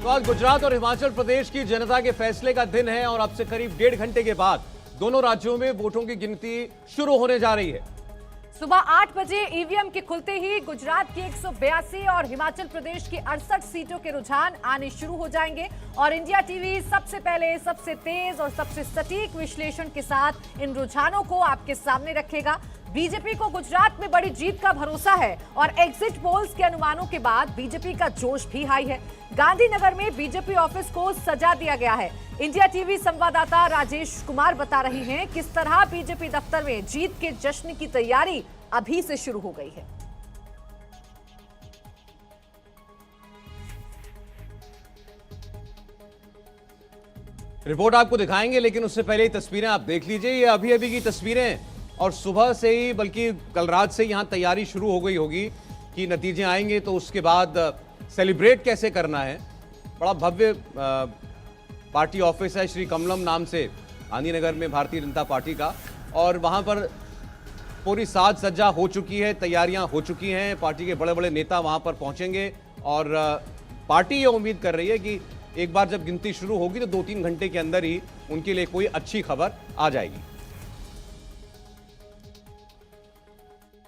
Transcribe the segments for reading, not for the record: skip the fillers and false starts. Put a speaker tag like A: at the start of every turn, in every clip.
A: तो आज गुजरात और हिमाचल प्रदेश की जनता के फैसले का दिन है और अब से करीब 1.5 घंटे के बाद दोनों राज्यों में वोटों की गिनती शुरू होने जा रही है।
B: सुबह 8 बजे ईवीएम के खुलते ही गुजरात की 182 और हिमाचल प्रदेश की 68 सीटों के रुझान आने शुरू हो जाएंगे और इंडिया टीवी सबसे पहले, सबसे तेज और सबसे सटीक विश्लेषण के साथ इन रुझानों को आपके सामने रखेगा। बीजेपी को गुजरात में बड़ी जीत का भरोसा है और एग्जिट पोल्स के अनुमानों के बाद बीजेपी का जोश भी हाई है। गांधीनगर में बीजेपी ऑफिस को सजा दिया गया है। इंडिया टीवी संवाददाता राजेश कुमार बता रहे हैं किस तरह बीजेपी दफ्तर में जीत के जश्न की तैयारी अभी से शुरू हो गई है।
A: रिपोर्ट आपको दिखाएंगे, लेकिन उससे पहले तस्वीरें आप देख लीजिए। ये अभी अभी की तस्वीरें और सुबह से ही, बल्कि कल रात से यहां तैयारी शुरू हो गई होगी कि नतीजे आएंगे तो उसके बाद सेलिब्रेट कैसे करना है। बड़ा भव्य पार्टी ऑफिस है श्री कमलम नाम से गांधीनगर में भारतीय जनता पार्टी का, और वहां पर पूरी साज सज्जा हो चुकी है, तैयारियां हो चुकी हैं। पार्टी के बड़े बड़े नेता वहां पर पहुंचेंगे और पार्टी ये उम्मीद कर रही है कि एक बार जब गिनती शुरू होगी तो 2-3 घंटे के अंदर ही उनके लिए कोई अच्छी खबर आ जाएगी।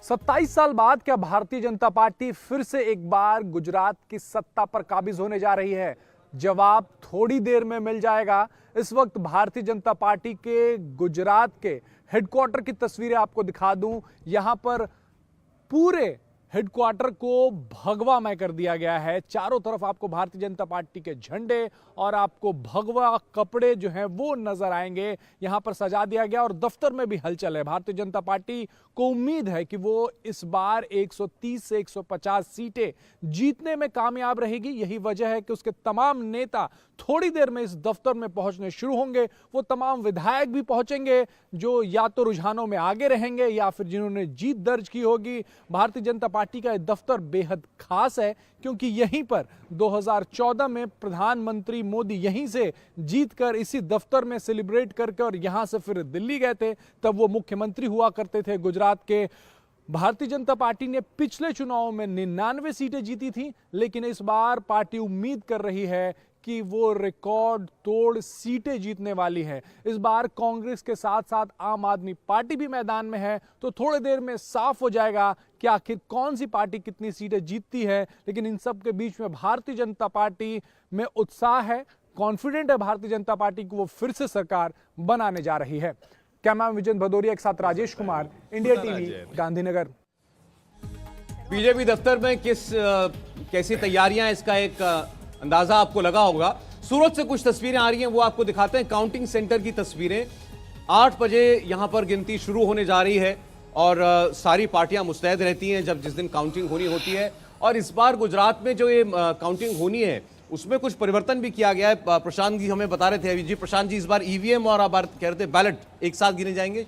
C: 27 साल बाद क्या भारतीय जनता पार्टी फिर से एक बार गुजरात की सत्ता पर काबिज होने जा रही है? जवाब थोड़ी देर में मिल जाएगा। इस वक्त भारतीय जनता पार्टी के गुजरात के हेडक्वार्टर की तस्वीरें आपको दिखा दूं। यहां पर पूरे हेडक्वार्टर को भगवामय कर दिया गया है। चारों तरफ आपको भारतीय जनता पार्टी के झंडे और आपको भगवा कपड़े जो हैं वो नजर आएंगे। यहां पर सजा दिया गया और दफ्तर में भी हलचल है। भारतीय जनता पार्टी को उम्मीद है कि वो इस बार 130 से 150 सीटें जीतने में कामयाब रहेगी। यही वजह है कि उसके तमाम नेता थोड़ी देर में इस दफ्तर में पहुंचने शुरू होंगे। वो तमाम विधायक भी पहुंचेंगे जो या तो रुझानों में आगे रहेंगे या फिर जिन्होंने जीत दर्ज की होगी। भारतीय जनता पार्टी का दफ्तर बेहद खास है क्योंकि यहीं पर 2014 में प्रधानमंत्री मोदी यहीं से जीतकर इसी दफ्तर में सेलिब्रेट करके और यहां से फिर दिल्ली गए थे, तब वो मुख्यमंत्री हुआ करते थे गुजरात के। भारतीय जनता पार्टी ने पिछले चुनावों में 99 सीटें जीती थी, लेकिन इस बार पार्टी उम्मीद कर रही है कि वो रिकॉर्ड तोड़ सीटें जीतने वाली है। इस बार कांग्रेस के साथ साथ आम आदमी पार्टी भी मैदान में है, तो थोड़ी देर में साफ हो जाएगा कि आखिर कौन सी पार्टी कितनी सीटें जीतती है। लेकिन इन सब के बीच में भारतीय जनता पार्टी में उत्साह है, कॉन्फिडेंट है भारतीय जनता पार्टी को वो फिर से सरकार बनाने जा रही है। कैमरामैन विजय भदौरिया के साथ Rajesh Kumar, India TV, Gandhinagar.
A: BJP दफ्तर में कैसी तैयारियां, इसका एक अंदाजा आपको लगा होगा। सूरत से कुछ तस्वीरें आ रही हैं, वो आपको दिखाते हैं। काउंटिंग सेंटर की तस्वीरें। 8 बजे यहां पर गिनती शुरू होने जा रही है और सारी पार्टियां मुस्तैद रहती हैं जब जिस दिन काउंटिंग होनी होती है। और इस बार गुजरात में जो ये काउंटिंग होनी है उसमें कुछ परिवर्तन भी किया गया है। प्रशांत जी हमें बता रहे थे अभी जी। प्रशांत जी, इस बार ईवीएम और आप कह रहे थे बैलेट एक साथ गिने जाएंगे?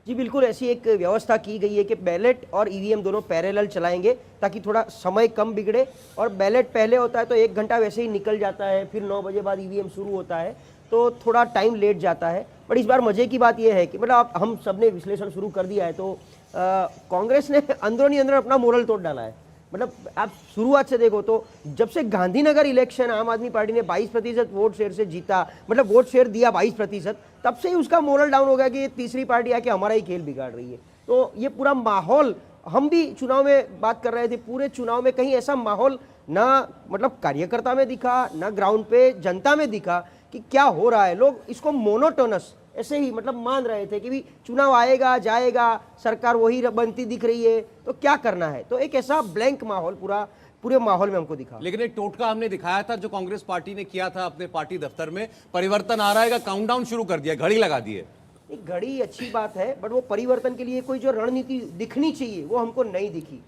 D: जी बिल्कुल, ऐसी एक व्यवस्था की गई है कि बैलेट और ईवीएम दोनों पैरेलल चलाएंगे ताकि थोड़ा समय कम बिगड़े। और बैलेट पहले होता है तो 1 घंटा वैसे ही निकल जाता है, फिर 9 बजे बाद ईवीएम शुरू होता है तो थोड़ा टाइम लेट जाता है। बट इस बार मजे की बात यह है कि मतलब हम सब ने विश्लेषण शुरू कर दिया है तो कांग्रेस ने अंदरूनी अंदर अपना मोरल तोड़ डाला है। मतलब आप शुरुआत से देखो तो जब से गांधीनगर इलेक्शन आम आदमी पार्टी ने 22% वोट शेयर से जीता, मतलब वोट शेयर दिया 22%, तब से ही उसका मोरल डाउन हो गया कि ये तीसरी पार्टी आके हमारा ही खेल बिगाड़ रही है। तो ये पूरा माहौल, हम भी चुनाव में बात कर रहे थे, पूरे चुनाव में कहीं ऐसा माहौल ना मतलब कार्यकर्ता में दिखा, ना ग्राउंड पे जनता में दिखा कि क्या हो रहा है। लोग इसको मोनोटोनस ऐसे ही मतलब मान रहे थे कि भी चुनाव आएगा जाएगा, सरकार वही बनती दिख रही है तो क्या करना है। तो एक ऐसा ब्लैंक माहौल पूरे माहौल में हमको दिखा।
A: लेकिन एक टोटका हमने दिखाया था जो कांग्रेस पार्टी ने किया था अपने पार्टी दफ्तर में, परिवर्तन आ रहा है, काउंटडाउन शुरू कर दिया, घड़ी लगा दी है।
D: एक घड़ी अच्छी बात है, बट वो परिवर्तन के लिए कोई जो रणनीति दिखनी चाहिए वो हमको नहीं दिखी।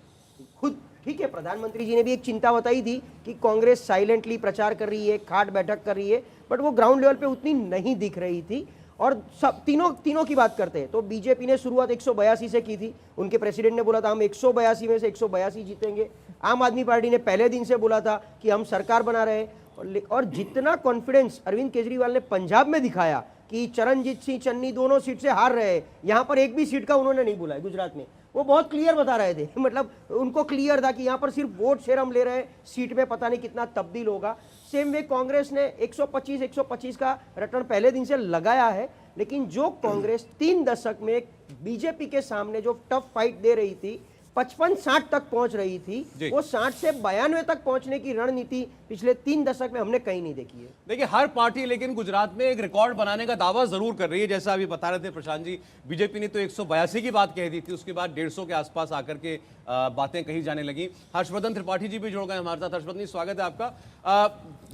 D: खुद ठीक है, प्रधानमंत्री जी ने भी एक चिंता बताई थी कि कांग्रेस साइलेंटली प्रचार कर रही है, खाट बैठक कर रही है, बट वो ग्राउंड लेवल पे उतनी नहीं दिख रही थी। और सब तीनों की बात करते हैं तो बीजेपी ने शुरुआत 182 से की थी। उनके प्रेसिडेंट ने बोला था हम 182 में से 182 जीतेंगे। आम आदमी पार्टी ने पहले दिन से बोला था कि हम सरकार बना रहे हैं। और जितना कॉन्फिडेंस अरविंद केजरीवाल ने पंजाब में दिखाया कि चरणजीत सिंह चन्नी दोनों सीट से हार रहे हैं, यहाँ पर एक भी सीट का उन्होंने नहीं बोला है गुजरात में। वो बहुत क्लियर बता रहे थे मतलब उनको क्लियर था कि यहाँ पर सिर्फ वोट शेयर हम ले रहे हैं, सीट में पता नहीं कितना तब्दील होगा। सेम वे कांग्रेस ने 125 का रिटर्न पहले दिन से लगाया है, लेकिन जो कांग्रेस 3 दशक में बीजेपी के सामने जो टफ फाइट दे रही थी, 55-60 तक पहुंच रही थी, वो 60 से 92 तक पहुंचने की रणनीति पिछले 3 दशक में हमने कहीं नहीं देखी है।
A: देखिए हर पार्टी लेकिन गुजरात में एक रिकॉर्ड बनाने का दावा जरूर कर रही है। जैसा अभी बता रहे थे प्रशांत जी, बीजेपी ने तो 182 की बात कह दी थी, उसके बाद 150 के आसपास आकर के बातें कही जाने लगी। हर्षवर्धन त्रिपाठी जी भी जुड़ गए हमारे साथ। हर्षवर्धन जी स्वागत है आपका।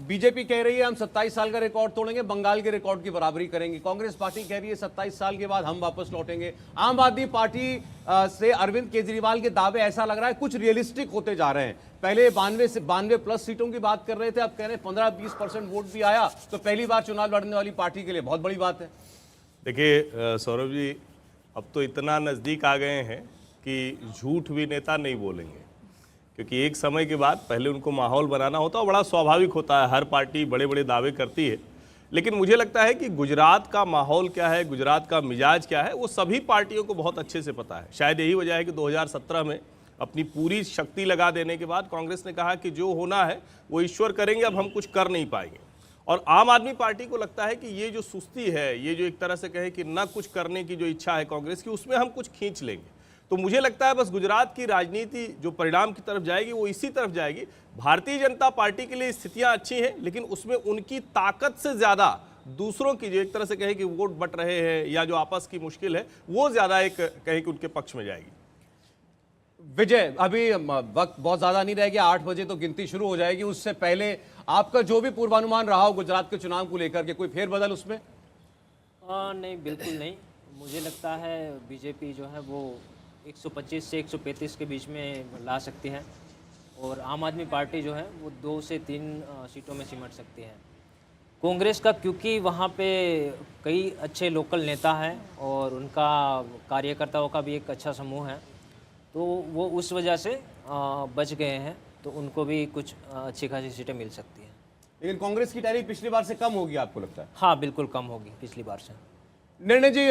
A: बीजेपी कह रही है हम 27 साल का रिकॉर्ड तोड़ेंगे, बंगाल के रिकॉर्ड की बराबरी करेंगे। कांग्रेस पार्टी कह रही है 27 साल के बाद हम वापस लौटेंगे। आम आदमी पार्टी से अरविंद केजरीवाल के दावे ऐसा लग रहा है कुछ रियलिस्टिक होते जा रहे हैं। पहले 92 प्लस सीटों की बात कर रहे थे, अब कह रहे हैं 15-20% वोट भी आया तो पहली बार चुनाव लड़ने वाली पार्टी के लिए बहुत बड़ी बात है।
E: देखिए सौरभ जी, अब तो इतना नज़दीक आ गए हैं कि झूठ भी नेता नहीं बोलेंगे, क्योंकि एक समय के बाद पहले उनको माहौल बनाना होता है। बड़ा स्वाभाविक होता है, हर पार्टी बड़े बड़े दावे करती है, लेकिन मुझे लगता है कि गुजरात का माहौल क्या है, गुजरात का मिजाज क्या है, वो सभी पार्टियों को बहुत अच्छे से पता है। शायद यही वजह है कि 2017 में अपनी पूरी शक्ति लगा देने के बाद कांग्रेस ने कहा कि जो होना है वो ईश्वर करेंगे, अब हम कुछ कर नहीं पाएंगे। और आम आदमी पार्टी को लगता है कि ये जो सुस्ती है, ये जो एक तरह से कहे कि ना कुछ करने की जो इच्छा है कांग्रेस की, उसमें हम कुछ खींच लेंगे। तो मुझे लगता है बस गुजरात की राजनीति जो परिणाम की तरफ जाएगी वो इसी तरफ जाएगी। भारतीय जनता पार्टी के लिए स्थितियां अच्छी हैं, लेकिन उसमें उनकी ताकत से ज़्यादा दूसरों की जो एक तरह से कहे कि वोट बट रहे हैं या जो आपस की मुश्किल है, वो ज़्यादा एक कहे कि उनके पक्ष में जाएगी।
A: विजय, अभी वक्त बहुत ज्यादा नहीं रह गया, 8 बजे तो गिनती शुरू हो जाएगी। उससे पहले आपका जो भी पूर्वानुमान रहा हो गुजरात के चुनाव को लेकर के, कोई फेरबदल उसमें?
F: नहीं, बिल्कुल नहीं। मुझे लगता है बीजेपी जो है वो 125 से 135 के बीच में ला सकती है, और आम आदमी पार्टी जो है वो 2 से 3 सीटों में सिमट सकती है। कांग्रेस का क्योंकि वहाँ पे कई अच्छे लोकल नेता हैं और उनका कार्यकर्ताओं का भी एक अच्छा समूह है, तो वो उस वजह से बच गए हैं, तो उनको भी कुछ अच्छी खासी सीटें मिल सकती हैं।
A: लेकिन कांग्रेस की टैरिफ पिछली बार से कम होगी आपको लगता है?
F: हाँ, बिल्कुल कम होगी पिछली बार से।
A: निर्णय जी,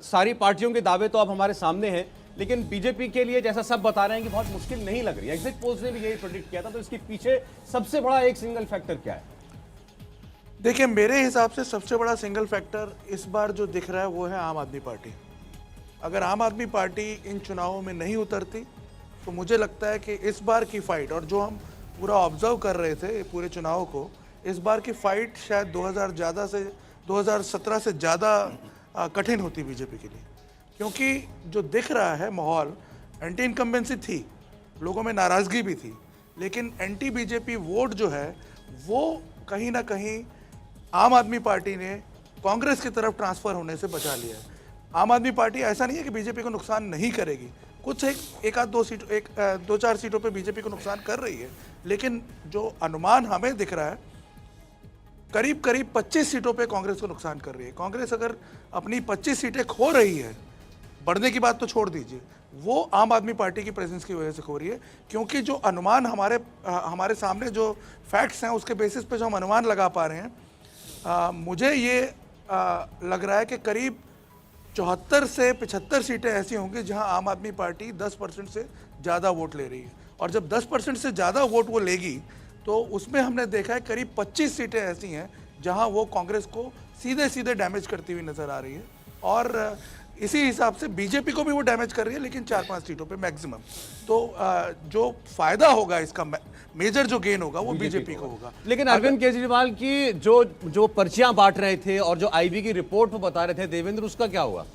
A: सारी पार्टियों के दावे तो अब हमारे सामने हैं, लेकिन बीजेपी के लिए जैसा सब बता रहे हैं कि बहुत मुश्किल नहीं लग रही है। एग्जिट पोल्स ने भी यही प्रेडिक्ट किया था, तो इसके पीछे सबसे बड़ा एक सिंगल फैक्टर क्या है?
G: देखिए, मेरे हिसाब से सबसे बड़ा सिंगल फैक्टर इस बार जो दिख रहा है वो है आम आदमी पार्टी। अगर आम आदमी पार्टी इन चुनावों में नहीं उतरती तो मुझे लगता है कि इस बार की फाइट, और जो हम पूरा ऑब्जर्व कर रहे थे पूरे चुनाव को, इस बार की फाइट शायद 2017 से ज़्यादा कठिन होती बीजेपी के लिए, क्योंकि जो दिख रहा है माहौल, एंटी इनकम्बेंसी थी, लोगों में नाराज़गी भी थी, लेकिन एंटी बीजेपी वोट जो है वो कहीं ना कहीं आम आदमी पार्टी ने कांग्रेस की तरफ ट्रांसफ़र होने से बचा लिया है। आम आदमी पार्टी ऐसा नहीं है कि बीजेपी को नुकसान नहीं करेगी, कुछ एक आध 2-4 सीटों पे बीजेपी को नुकसान कर रही है, लेकिन जो अनुमान हमें दिख रहा है करीब 25 सीटों पे कांग्रेस को नुकसान कर रही है। कांग्रेस अगर अपनी 25 सीटें खो रही है, बढ़ने की बात तो छोड़ दीजिए, वो आम आदमी पार्टी की प्रेजेंस की वजह से खो रही है, क्योंकि जो अनुमान हमारे सामने जो फैक्ट्स हैं उसके बेसिस पे जो हम अनुमान लगा पा रहे हैं, मुझे ये लग रहा है कि करीब 74 से 75 सीटें ऐसी होंगी जहां आम आदमी पार्टी 10% से ज़्यादा वोट ले रही है, और जब 10% से ज़्यादा वोट वो लेगी तो उसमें हमने देखा है करीब 25 सीटें ऐसी हैं जहां वो कांग्रेस को सीधे सीधे डैमेज करती हुई नज़र आ रही है, और इसी हिसाब से बीजेपी को भी वो डैमेज कर रही है, लेकिन 4-5 सीटों पे मैक्सिमम। तो जो फायदा होगा इसका, मेजर जो गेन होगा वो बीजेपी को होगा।
A: लेकिन अरविंद केजरीवाल की जो पर्चियां बांट रहे थे और जो आईबी की रिपोर्ट पर बता रहे थे देवेंद्र, उसका क्या हुआ?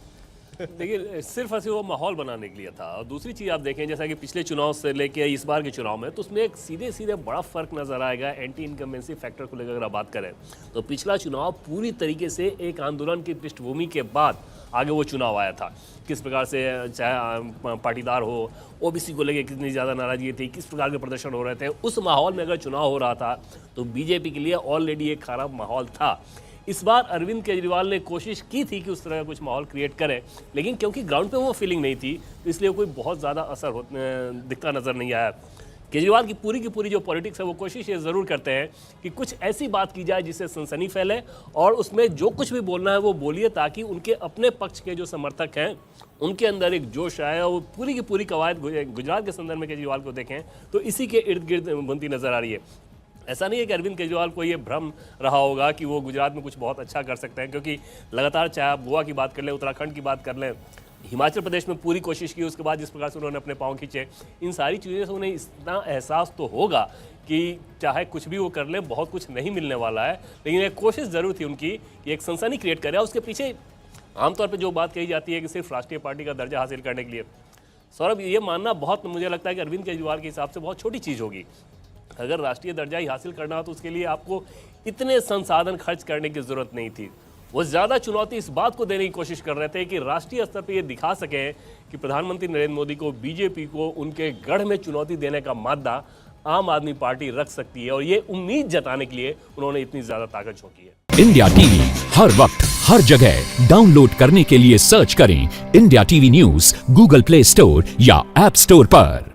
H: देखिए, सिर्फ ऐसे वो माहौल बनाने के लिए था। और दूसरी चीज़ आप देखें, जैसा कि पिछले चुनाव से लेके इस बार के चुनाव में, तो उसमें एक सीधे सीधे बड़ा फर्क नजर आएगा एंटी इनकम्बेंसी फैक्टर को लेकर। अगर आप बात करें तो पिछला चुनाव पूरी तरीके से एक आंदोलन की पृष्ठभूमि के बाद आगे वो चुनाव आया था। किस प्रकार से चाहे पाटीदार हो, ओबीसी को लेकर कितनी ज़्यादा नाराजगी थी, किस प्रकार के प्रदर्शन हो रहे थे, उस माहौल में अगर चुनाव हो रहा था तो बीजेपी के लिए ऑलरेडी एक खराब माहौल था। इस बार अरविंद केजरीवाल ने कोशिश की थी कि उस तरह का कुछ माहौल क्रिएट करें, लेकिन क्योंकि ग्राउंड पे वो फीलिंग नहीं थी तो इसलिए कोई बहुत ज़्यादा असर दिखता नज़र नहीं आया। केजरीवाल की पूरी जो पॉलिटिक्स है वो कोशिश ये ज़रूर करते हैं कि कुछ ऐसी बात की जाए जिससे सनसनी फैले और उसमें जो कुछ भी बोलना है वो बोलिए, ताकि उनके अपने पक्ष के जो समर्थक हैं उनके अंदर एक जोश आए। और पूरी की पूरी कवायद गुजरात के संदर्भ में केजरीवाल को देखें तो इसी के इर्द गिर्द बनती नजर आ रही है। ऐसा नहीं है कि अरविंद केजरीवाल को ये भ्रम रहा होगा कि वो गुजरात में कुछ बहुत अच्छा कर सकते हैं, क्योंकि लगातार चाहे आप गोवा की बात कर लें, उत्तराखंड की बात कर लें, हिमाचल प्रदेश में पूरी कोशिश की, उसके बाद जिस प्रकार से उन्होंने अपने पांव खींचे, इन सारी चीज़ों से उन्हें इतना एहसास तो होगा कि चाहे कुछ भी वो कर ले बहुत कुछ नहीं मिलने वाला है। लेकिन एक कोशिश ज़रूर थी उनकी कि एक सनसनी क्रिएट करे। उसके पीछे आमतौर पर जो बात कही जाती है कि सिर्फ राष्ट्रीय पार्टी का दर्जा हासिल करने के लिए, सौरभ ये मानना बहुत, मुझे लगता है कि अरविंद केजरीवाल के हिसाब से बहुत छोटी चीज़ होगी। अगर राष्ट्रीय दर्जा ही हासिल करना हो तो उसके लिए आपको इतने संसाधन खर्च करने की ज़रूरत नहीं थी। वो ज़्यादा चुनौती इस बात को देने की कोशिश कर रहे थे कि राष्ट्रीय स्तर पर ये दिखा सकें कि प्रधानमंत्री नरेंद्र मोदी को, बीजेपी को उनके गढ़ में चुनौती देने का मादा आम आदमी पार्टी रख सकती है। और ये उम्मीद जताने के लिए उन्होंने इतनी ज़्यादा ताकत झोंकी है।
I: इंडिया टीवी हर वक्त हर जगह डाउनलोड करने के लिए सर्च करें India TV news Google play store या ऐप स्टोर पर।